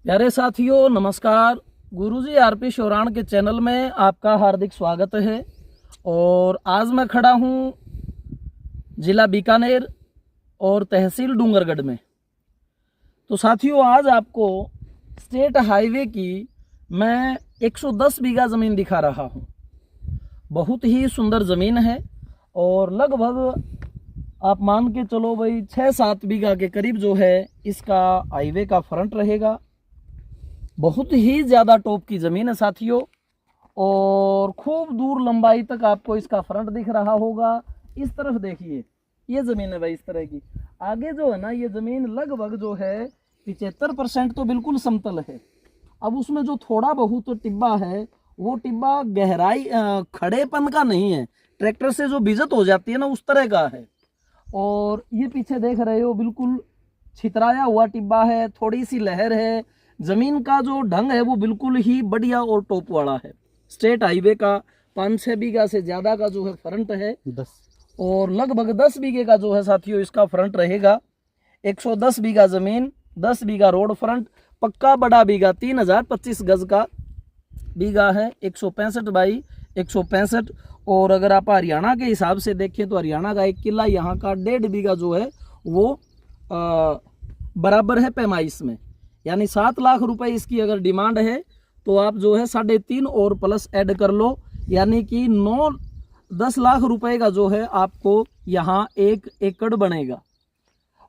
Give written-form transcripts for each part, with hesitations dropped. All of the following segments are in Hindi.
प्यारे साथियों नमस्कार। गुरुजी आरपी शोराण के चैनल में आपका हार्दिक स्वागत है। और आज मैं खड़ा हूँ जिला बीकानेर और तहसील डूंगरगढ़ में। तो साथियों आज आपको स्टेट हाईवे की मैं 110 बीघा ज़मीन दिखा रहा हूँ। बहुत ही सुंदर ज़मीन है और लगभग आप मान के चलो भाई 6-7 बीघा के करीब जो है इसका हाईवे का फ्रंट रहेगा। बहुत ही ज़्यादा टॉप की ज़मीन है साथियों और खूब दूर लंबाई तक आपको इसका फ्रंट दिख रहा होगा। इस तरफ देखिए ये ज़मीन है भाई इस तरह की। आगे जो है ना ये ज़मीन लगभग जो है 75% तो बिल्कुल समतल है। अब उसमें जो थोड़ा बहुत टिब्बा है वो टिब्बा गहराई खड़ेपन का नहीं है, ट्रैक्टर से जो बिजत हो जाती है ना उस तरह का है। और ये पीछे देख रहे हो बिल्कुल छितराया हुआ टिब्बा है, थोड़ी सी लहर है। ज़मीन का जो ढंग है वो बिल्कुल ही बढ़िया और टॉप वाला है। स्टेट हाईवे का 5-6 बीघा से ज़्यादा का जो है फ्रंट है 10 और लगभग 10 बीघे का जो है साथियों इसका फ्रंट रहेगा। 110 बीघा ज़मीन, 10 बीघा रोड फ्रंट, पक्का बड़ा बीघा 3025 गज का बीघा है, 165 बाई 165। और अगर आप हरियाणा के हिसाब से देखें तो हरियाणा का एक किला यहाँ का 1.5 बीघा जो है वो बराबर है पैमाइश में, यानी 7 लाख रुपए इसकी अगर डिमांड है तो आप जो है 3.5 और प्लस ऐड कर लो, यानी कि 9-10 लाख रुपए का जो है आपको यहाँ 1 एकड़ बनेगा।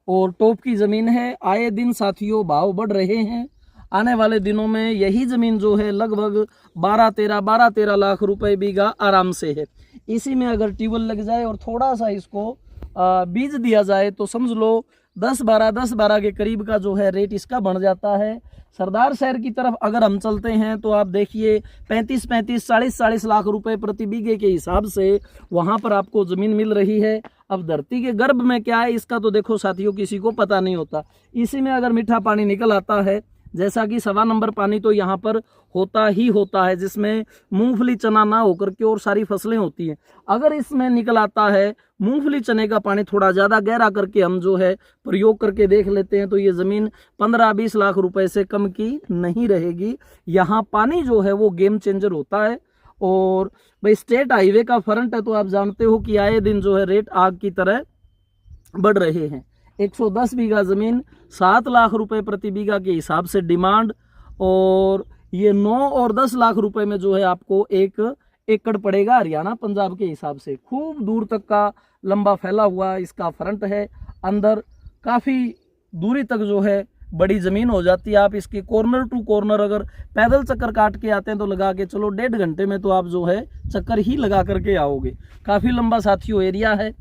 और टॉप की ज़मीन है। आए दिन साथियों भाव बढ़ रहे हैं। आने वाले दिनों में यही ज़मीन जो है लगभग 12-13 लाख रुपए बीघा आराम से है। इसी में अगर ट्यूबवेल लग जाए और थोड़ा सा इसको बीज दिया जाए तो समझ लो 10-12 के करीब का जो है रेट इसका बढ़ जाता है। सरदार शहर की तरफ अगर हम चलते हैं तो आप देखिए 35-35, 40-40 लाख रुपए प्रति बीघे के हिसाब से वहां पर आपको ज़मीन मिल रही है। अब धरती के गर्भ में क्या है इसका तो देखो साथियों किसी को पता नहीं होता। इसी में अगर मीठा पानी निकल आता है, जैसा कि 1.25 नंबर पानी तो यहाँ पर होता ही होता है, जिसमें मूंगफली चना ना होकर के और सारी फसलें होती हैं। अगर इसमें निकल आता है मूंगफली चने का पानी थोड़ा ज़्यादा गहरा करके हम जो है प्रयोग करके देख लेते हैं तो ये ज़मीन 15-20 लाख रुपए से कम की नहीं रहेगी। यहाँ पानी जो है वो गेम चेंजर होता है। और भाई स्टेट हाईवे का फ्रंट है तो आप जानते हो कि आए दिन जो है रेट आग की तरह बढ़ रहे हैं। 110 बीघा ज़मीन 7 लाख रुपए प्रति बीघा के हिसाब से डिमांड, और ये 9 और 10 लाख रुपए में जो है आपको 1 एकड़ पड़ेगा हरियाणा पंजाब के हिसाब से। खूब दूर तक का लंबा फैला हुआ इसका फ्रंट है। अंदर काफ़ी दूरी तक जो है बड़ी ज़मीन हो जाती है। आप इसके कॉर्नर टू कॉर्नर अगर पैदल चक्कर काट के आते हैं तो लगा के चलो 1.5 घंटे में तो आप जो है चक्कर ही लगा करके आओगे। काफ़ी लंबा साथियों एरिया है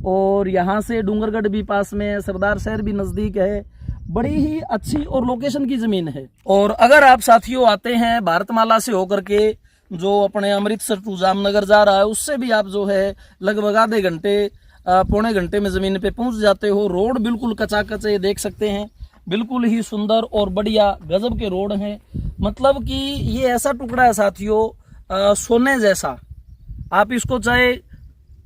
और यहाँ से डूंगरगढ़ भी पास में है, सरदार शहर भी नज़दीक है। बड़ी ही अच्छी और लोकेशन की ज़मीन है। और अगर आप साथियों आते हैं भारतमाला से होकर के जो अपने अमृतसर टू जामनगर जा रहा है उससे भी आप जो है लगभग आधे घंटे पौने घंटे में ज़मीन पे पहुंच जाते हो। रोड बिल्कुल कचाकच है, देख सकते हैं, बिल्कुल ही सुंदर और बढ़िया गजब के रोड हैं। मतलब कि ये ऐसा टुकड़ा है साथियों सोने जैसा। आप इसको चाहे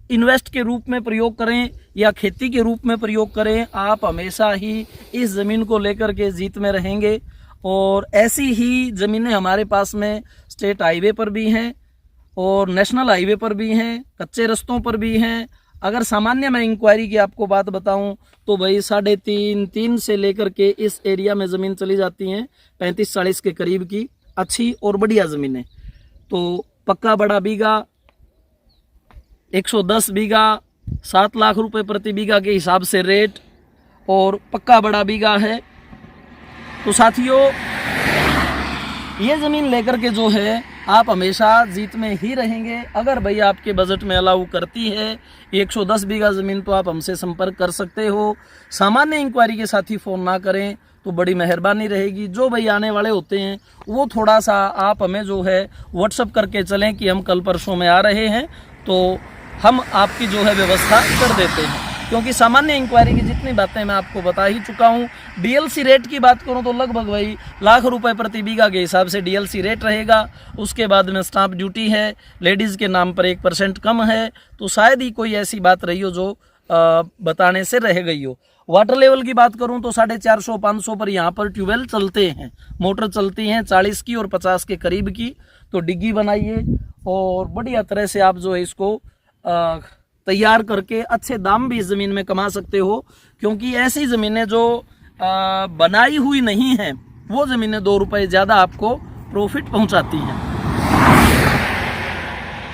इन्वेस्ट के रूप में प्रयोग करें या खेती के रूप में प्रयोग करें, आप हमेशा ही इस ज़मीन को लेकर के जीत में रहेंगे। और ऐसी ही ज़मीनें हमारे पास में स्टेट हाईवे पर भी हैं और नेशनल हाईवे पर भी हैं, कच्चे रस्तों पर भी हैं। अगर सामान्य मैं इंक्वायरी की आपको बात बताऊं तो भाई 3.5 से लेकर के इस एरिया में ज़मीन चली जाती हैं 35-40 के करीब की अच्छी और बढ़िया ज़मीनें। तो पक्का बड़ा बीघा 110 बीघा 7 लाख रुपए प्रति बीघा के हिसाब से रेट और पक्का बड़ा बीघा है। तो साथियों ये ज़मीन लेकर के जो है आप हमेशा जीत में ही रहेंगे। अगर भाई आपके बजट में अलाउ करती है 110 बीघा ज़मीन तो आप हमसे संपर्क कर सकते हो। सामान्य इंक्वायरी के साथ ही फ़ोन ना करें तो बड़ी मेहरबानी रहेगी। जो भाई आने वाले होते हैं वो थोड़ा सा आप हमें जो है व्हाट्सअप करके चलें कि हम कल परसों में आ रहे हैं, तो हम आपकी जो है व्यवस्था कर देते हैं। क्योंकि सामान्य इंक्वायरी की जितनी बातें मैं आपको बता ही चुका हूँ। डीएलसी रेट की बात करूँ तो लगभग वही लाख रुपए प्रति बीघा के हिसाब से डीएलसी रेट रहेगा। उसके बाद में स्टाम्प ड्यूटी है, लेडीज़ के नाम पर 1% कम है। तो शायद ही कोई ऐसी बात रही हो जो बताने से रह गई हो। वाटर लेवल की बात करूं तो 450-500 पर यहाँ पर ट्यूबवेल चलते हैं, मोटर चलती हैं 40 की और 50 के करीब की। तो डिग्गी बनाइए और बढ़िया तरह से आप जो है इसको तैयार करके अच्छे दाम भी इस ज़मीन में कमा सकते हो, क्योंकि ऐसी ज़मीनें जो बनाई हुई नहीं है वो ज़मीनें 2 रुपये ज़्यादा आपको प्रॉफिट पहुंचाती हैं।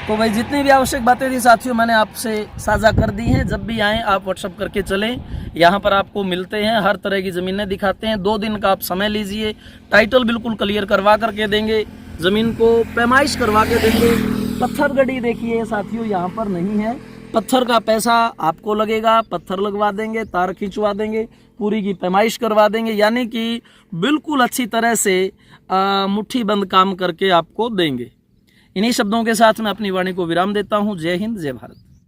तो भाई जितनी भी आवश्यक बातें थी साथियों मैंने आपसे साझा कर दी हैं। जब भी आएँ आप व्हाट्सअप करके चलें, यहाँ पर आपको मिलते हैं, हर तरह की ज़मीनें दिखाते हैं। 2 दिन का आप समय लीजिए, टाइटल बिल्कुल क्लियर करवा करके देंगे, ज़मीन को पैमाइश करवा के देंगे। पत्थर गड़ी देखिए साथियों यहाँ पर नहीं है, पत्थर का पैसा आपको लगेगा, पत्थर लगवा देंगे, तार खिंचवा देंगे, पूरी की पैमाइश करवा देंगे, यानी कि बिल्कुल अच्छी तरह से मुट्ठी बंद काम करके आपको देंगे। इन्हीं शब्दों के साथ मैं अपनी वाणी को विराम देता हूँ। जय हिंद, जय भारत।